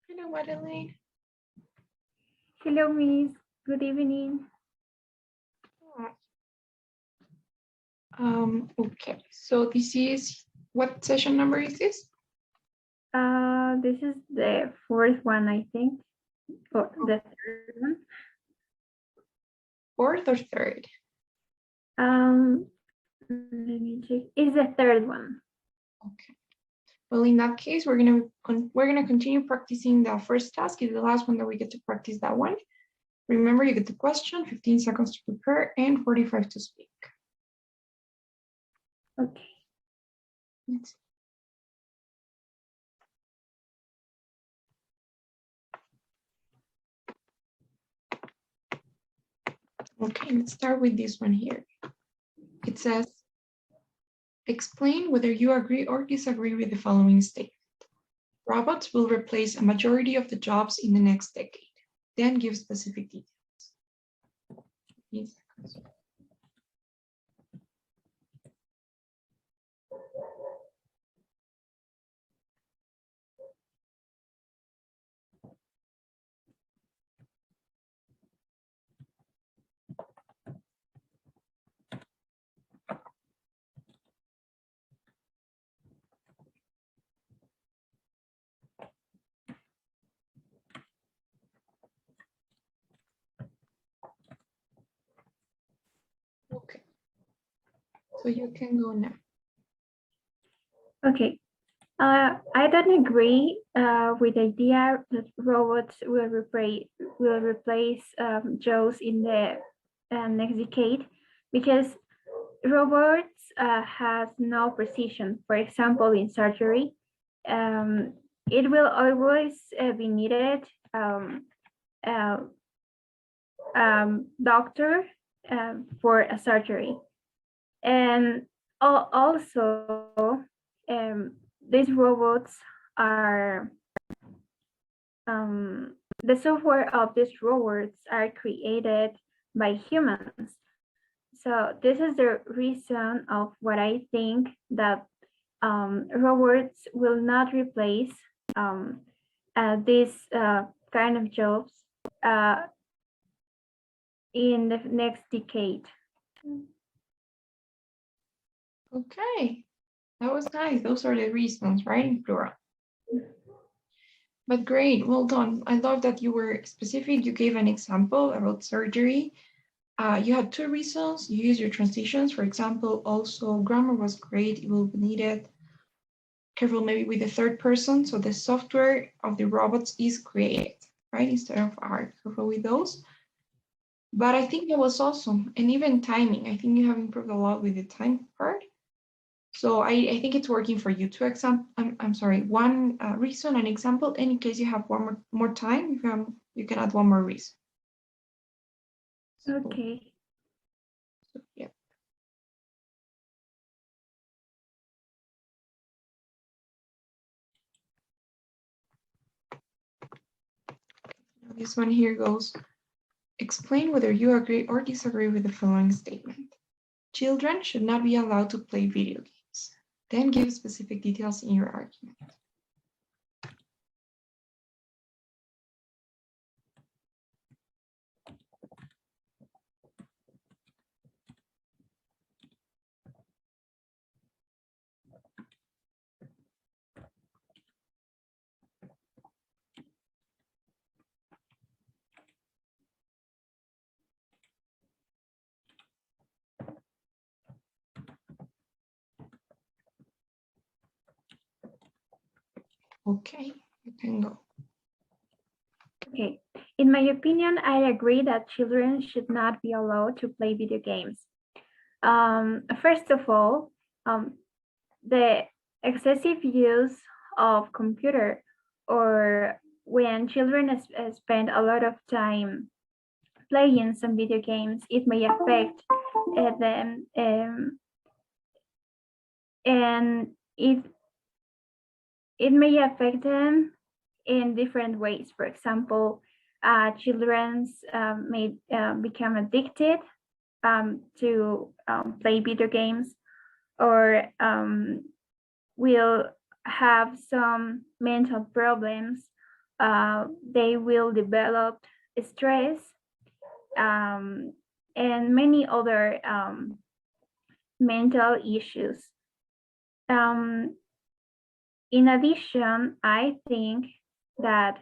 Hello, Madelaine. Hello, Miss. Good evening. Okay, so this is, what session number is this? This is the fourth one, I think, or the third one. Fourth or third? Let me check. It's the third one. Okay. Well, in that case, we're gonna continue practicing the first task. It's the last one that we get to practice that one. Remember, you get the question, 15 seconds to prepare, and 45 to speak. Okay. Let's see. Okay, let's start with this one here. It says, explain whether you agree or disagree with the following statement. Robots will replace a majority of the jobs in the next decade. Then give specific details. Okay, so you can go now. Okay. I don't agree with the idea that robots will replace jobs in the next decade, because robots has no precision. For example, in surgery, it will always be needed uh, doctor for a surgery. And also, these robots are, the software of these robots are created by humans. So this is the reason of what I think that robots will not replace these kind of jobs in the next decade. Okay, that was nice. Those are the reasons, right? In plural. But great, well done. I love that you were specific. You gave an example about surgery. You had two reasons. You used your transitions. For example, also grammar was great. It will be needed. Careful maybe with the third person. So the software of the robots is created, right? Instead of art. Careful with those. But I think that was awesome. And even timing. I think you have improved a lot with the time part. So I think it's working for you. Two example, I'm sorry, one reason, an example. And in case you have one more time, you can add one more reason. Okay. So, yeah. This one here goes, explain whether you agree or disagree with the following statement. Children should not be allowed to play video games. Then give specific details in your argument. Okay, you can go. Okay. In my opinion, I agree that children should not be allowed to play video games. First of all, the excessive use of computer, or when children spend a lot of time playing some video games, it may affect them, and it may affect them in different ways. For example, children may become addicted to play video games, or will have some mental problems, they will develop stress and many other mental issues. In addition, I think that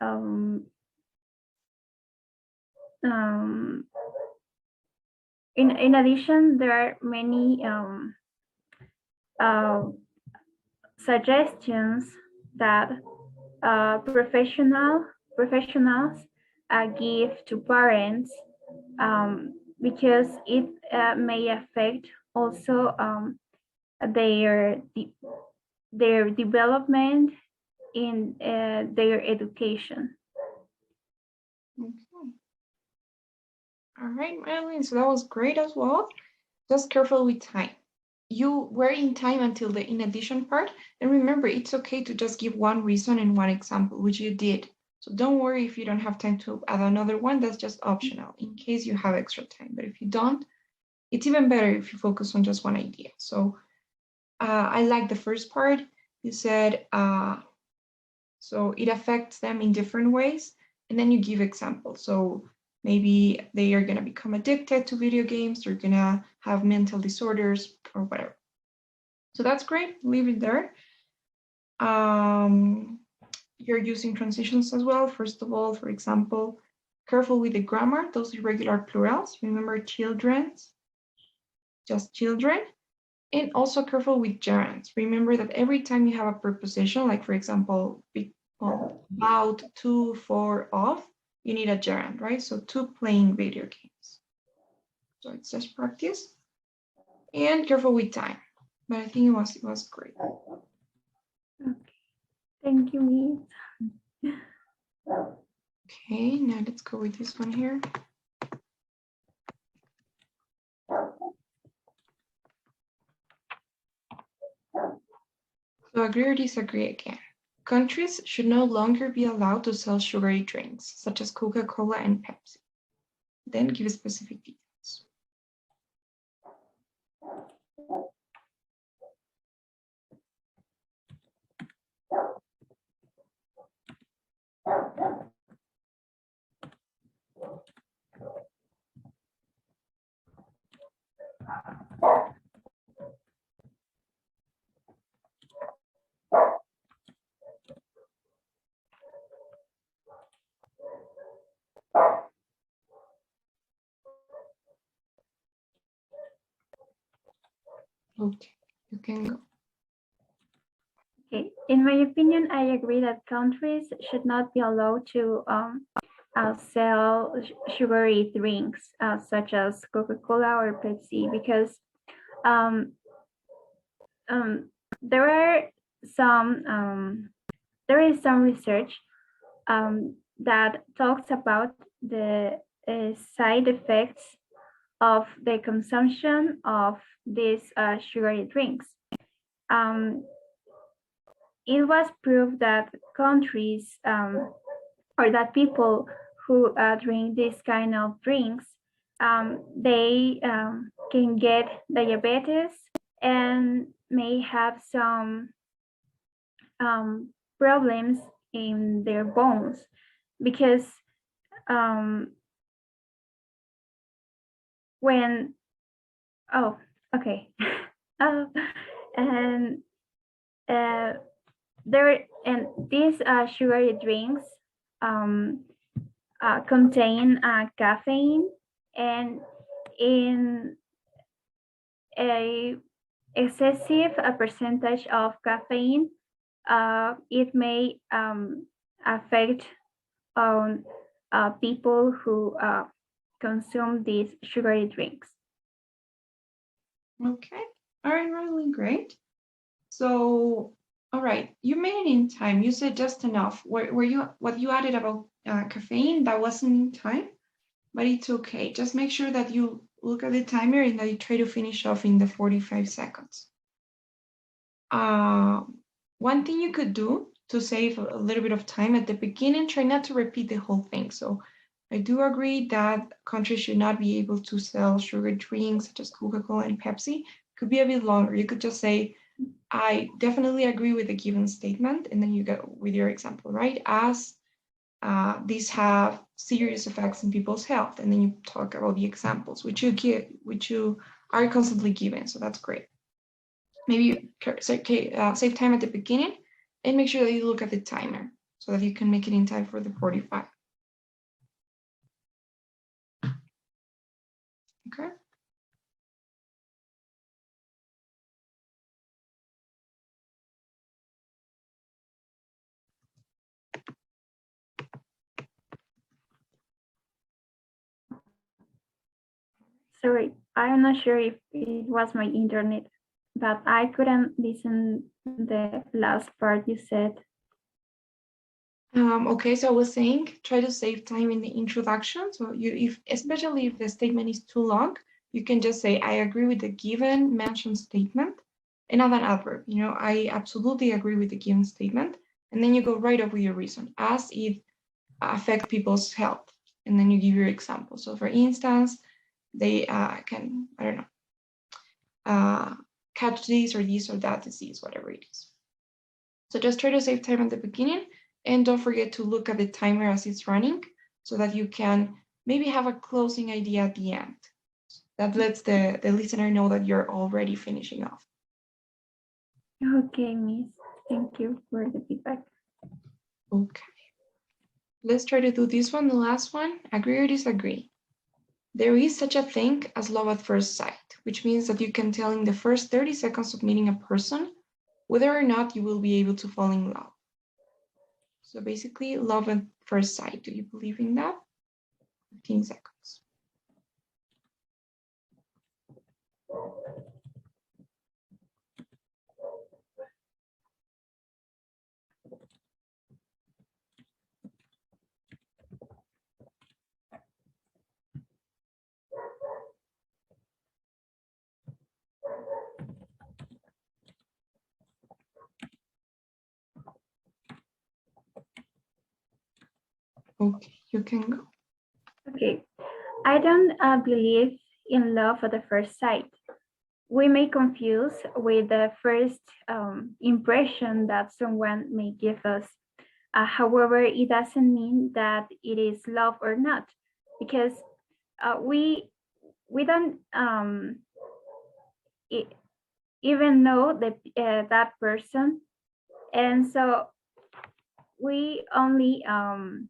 um, um, in addition, there are many uh, suggestions that professionals give to parents because it may affect also their their development in their education. Okay. All right, Madelaine, so that was great as well. Just careful with time. You were in time until the in addition part. And remember, it's okay to just give one reason and one example, which you did. So don't worry if you don't have time to add another one. That's just optional in case you have extra time. But if you don't, it's even better if you focus on just one idea. So I like the first part. You said, so it affects them in different ways. And then you give examples. So maybe they are going to become addicted to video games, they're going to have mental disorders or whatever. So that's great. Leave it there. You're using transitions as well. First of all, for example, careful with the grammar, those irregular plurals. Remember children's, just children. And also careful with gerunds. Remember that every time you have a preposition, like for example, about, to, for, of, you need a gerund, right? So to playing video games. So it's just practice. And careful with time. But I think it was great. Okay. Thank you, Miss. Okay, now let's go with this one here. So agree or disagree again. Countries should no longer be allowed to sell sugary drinks, such as Coca-Cola and Pepsi. Then give specific details. Okay, you can go. Okay. In my opinion, I agree that countries should not be allowed to sell sugary drinks such as Coca-Cola or Pepsi because um, there are there is some research that talks about the side effects of the consumption of these sugary drinks. It was proved that countries or that people who drink this kind of drinks, they can get diabetes and may have some problems in their bones because when oh okay and there and these sugary drinks contain caffeine, and in a excessive percentage of caffeine, it may affect on people who consume these sugary drinks. Okay, all right, really great. So, all right, you made it in time. You said just enough. Were you what you added about caffeine? That wasn't in time, but it's okay. Just make sure that you look at the timer and that you try to finish off in the 45 seconds. One thing you could do to save a little bit of time at the beginning, try not to repeat the whole thing. So I do agree that countries should not be able to sell sugar drinks such as Coca-Cola and Pepsi. Could be a bit longer. You could just say I definitely agree with the given statement, and then you go with your example, right? As these have serious effects in people's health, and then you talk about the examples which you are constantly given. So that's great. Maybe save time at the beginning, and make sure that you look at the timer so that you can make it in time for the 45. Okay. Sorry, I'm not sure if it was my internet, but I couldn't listen the last part you said. Okay, so I was saying, try to save time in the introduction. So especially if the statement is too long, you can just say, I agree with the given mentioned statement, and add an adverb. I absolutely agree with the given statement. And then you go right over your reason, as it affect people's health. And then you give your example. So for instance, they can, I don't know, catch this or that disease, whatever it is. So just try to save time at the beginning, and don't forget to look at the timer as it's running so that you can maybe have a closing idea at the end. That lets the listener know that you're already finishing off. Okay, Miss. Thank you for the feedback. Okay. Let's try to do this one, the last one. Agree or disagree? There is such a thing as love at first sight, which means that you can tell in the first 30 seconds of meeting a person whether or not you will be able to fall in love. So basically, love at first sight. Do you believe in that? 15 seconds. Okay, you can go. Okay, I don't believe in love at the first sight. We may confuse with the first impression that someone may give us. However, it doesn't mean that it is love or not, because we don't even know that person, and so we only um,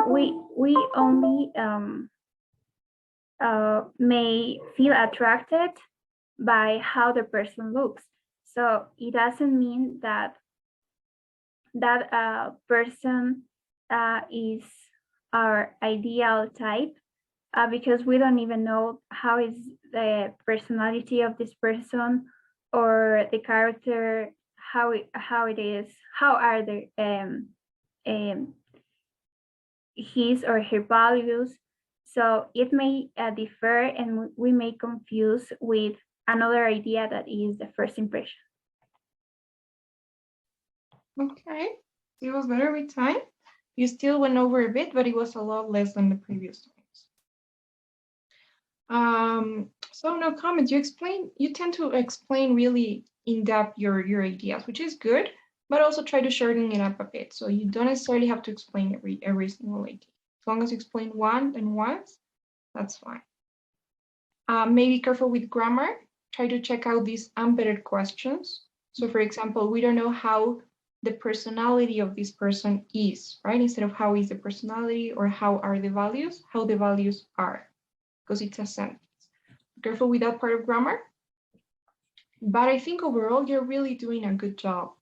we only may feel attracted by how the person looks. So it doesn't mean that that person is our ideal type, because we don't even know how is the personality of this person, or the character, how it is, how are the his or her values. So it may differ, and we may confuse with another idea that is the first impression. Okay, it was better with time. You still went over a bit, but it was a lot less than the previous times. So no comments. You tend to explain really in depth your ideas, which is good, but also try to shorten it up a bit. So you don't necessarily have to explain every single idea. As long as you explain one and once, that's fine. Maybe careful with grammar. Try to check out these embedded questions. So for example, we don't know how the personality of this person is, right? Instead of how is the personality or how are the values, how the values are, because it's a sentence. Careful with that part of grammar. But I think overall, you're really doing a good job.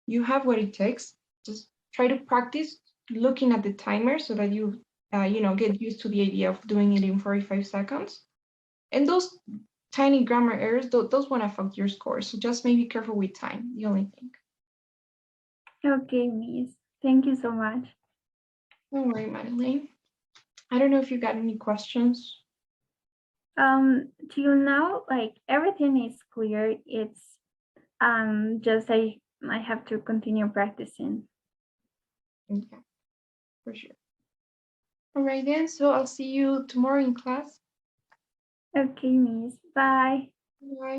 You have what it takes. Just try to practice looking at the timer so that you get used to the idea of doing it in 45 seconds. And those tiny grammar errors, those won't affect your score. So just maybe careful with time, the only thing. Okay, Miss. Thank you so much. Don't worry, Madelaine. I don't know if you got any questions. Till now, like, everything is clear. It's just I have to continue practicing. Yeah, for sure. All right then, so I'll see you tomorrow in class. Okay, Miss. Bye. Bye.